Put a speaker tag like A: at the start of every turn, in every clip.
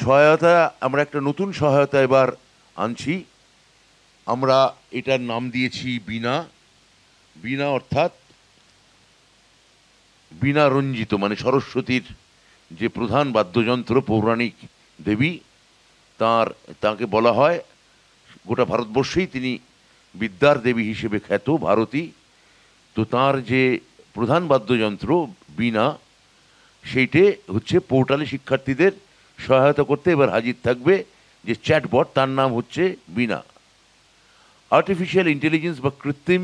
A: সহায়তা আমরা একটা নতুন সহায়তা এবার আনছি। আমরা এটার নাম দিয়েছি বীণা। বীণা অর্থাৎ বীণা রঞ্জিত, মানে সরস্বতীর যে প্রধান বাদ্যযন্ত্র, পৌরাণিক দেবী, তাকে বলা হয়, গোটা ভারতবর্ষেই তিনি বিদ্যার দেবী হিসেবে খ্যাত, ভারতী। তো তার যে প্রধান বাদ্যযন্ত্র বীণা, সেইটে হচ্ছে পোর্টালে শিক্ষার্থীদের সহায়তা করতে এবার হাজির থাকবে যে চ্যাটবট, তার নাম হচ্ছে বীণা। আর্টিফিশিয়াল ইন্টেলিজেন্স বা কৃত্রিম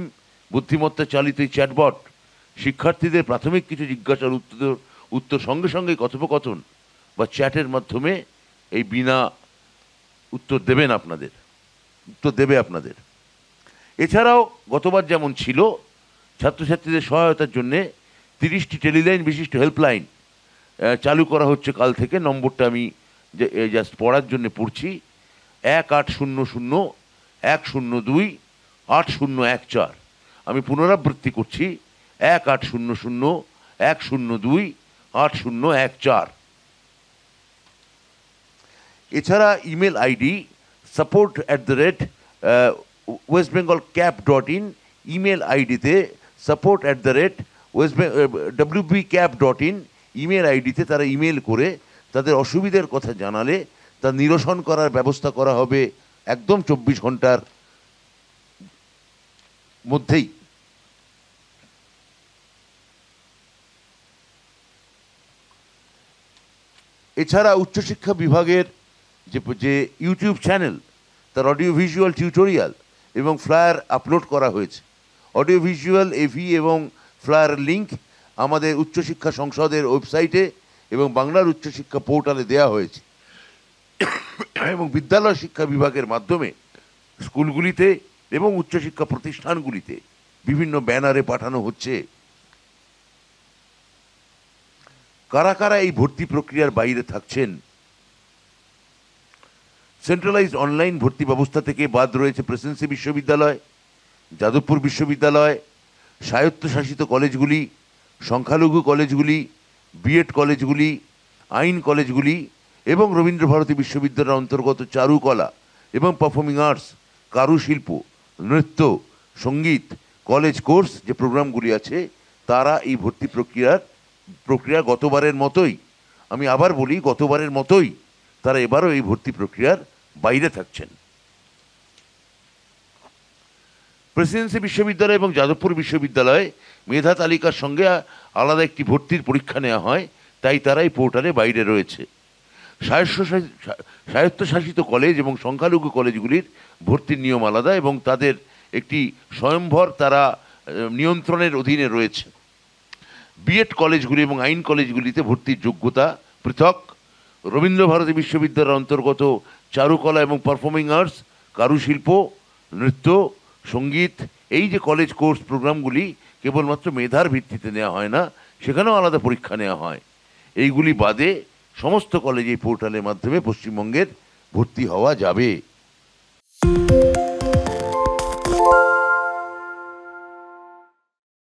A: বুদ্ধিমত্তা চালিত এই চ্যাটবট শিক্ষার্থীদের প্রাথমিক কিছু জিজ্ঞাসার উত্তর সঙ্গে সঙ্গে কথোপকথন বা চ্যাটের মাধ্যমে এই বীণা উত্তর দেবে আপনাদের। এছাড়াও গতবার যেমন ছিল, ছাত্রছাত্রীদের সহায়তার জন্যে 30টি টেলিলাইন বিশিষ্ট হেল্পলাইন চালু করা হচ্ছে কাল থেকে। নম্বরটা আমি জাস্ট পড়ার জন্য পড়ছি: 1800-102-8014। আমি পুনরাবৃত্তি করছি: 1800-102-8014। এছাড়া ইমেল আইডি support@westbengalcap.in, ইমেল আইডিতে support@wbcap.in ইমেল আইডিতে তারা ইমেল করে তাদের অসুবিধার কথা জানালে তা নিরসন করার ব্যবস্থা করা হবে একদম 24 ঘন্টার মধ্যেই। এছাড়া উচ্চশিক্ষা বিভাগের যে ইউটিউব চ্যানেল, তার অডিও ভিজুয়াল টিউটোরিয়াল এবং ফ্লায়ার আপলোড করা হয়েছে। অডিও ভিজুয়াল এভি এবং ফ্লায়ার লিঙ্ক আমাদের উচ্চশিক্ষা সংসদের ওয়েবসাইটে এবং বাংলার উচ্চশিক্ষা পোর্টালে দেওয়া হয়েছে। এবং বিদ্যালয় শিক্ষা বিভাগের মাধ্যমে স্কুলগুলিতে এবং উচ্চশিক্ষা প্রতিষ্ঠানগুলিতে বিভিন্ন ব্যানারে পাঠানো হচ্ছে। কারা কারা এই ভর্তি প্রক্রিয়ার বাইরে থাকছেন? সেন্ট্রালাইজড অনলাইন ভর্তি ব্যবস্থা থেকে বাদ রয়েছে প্রেসিডেন্সি বিশ্ববিদ্যালয়, যাদবপুর বিশ্ববিদ্যালয়, স্বায়ত্তশাসিত কলেজগুলি, সংখ্যালঘু কলেজগুলি, বিএড কলেজগুলি, আইন কলেজগুলি এবং রবীন্দ্রভারতী বিশ্ববিদ্যালয়ের অন্তর্গত চারুকলা এবং পারফর্মিং আর্টস, কারুশিল্প, নৃত্য, সঙ্গীত কলেজ কোর্স যে প্রোগ্রামগুলি আছে, তারা এই ভর্তি প্রক্রিয়া গতবারের মতোই, আমি আবার বলি গতবারের মতোই, তারা এবারও এই ভর্তি প্রক্রিয়ার বাইরে থাকছেন। প্রেসিডেন্সি বিশ্ববিদ্যালয় এবং যাদবপুর বিশ্ববিদ্যালয়ে মেধা তালিকার সঙ্গে আলাদা একটি ভর্তির পরীক্ষা নেওয়া হয়, তাই তারা এই পোর্টালে বাইরে রয়েছে। স্বায়ত্তশাসিত কলেজ এবং সংখ্যালঘু কলেজগুলির ভর্তির নিয়ম আলাদা এবং তাদের একটি স্বয়ংভর, তারা নিয়ন্ত্রণের অধীনে রয়েছে। বিএড কলেজগুলি এবং আইন কলেজগুলিতে ভর্তির যোগ্যতা পৃথক। রবীন্দ্রভারতী বিশ্ববিদ্যালয়ের অন্তর্গত চারুকলা এবং পারফর্মিং আর্টস, কারুশিল্প, নৃত্য, সঙ্গীত, এই যে কলেজ কোর্স প্রোগ্রামগুলি কেবলমাত্র মেধার ভিত্তিতে নেওয়া হয় না, সেখানেও আলাদা পরীক্ষা নেওয়া হয়। এইগুলি বাদে সমস্ত কলেজ এই পোর্টালের মাধ্যমে পশ্চিমবঙ্গের ভর্তি হওয়া যাবে।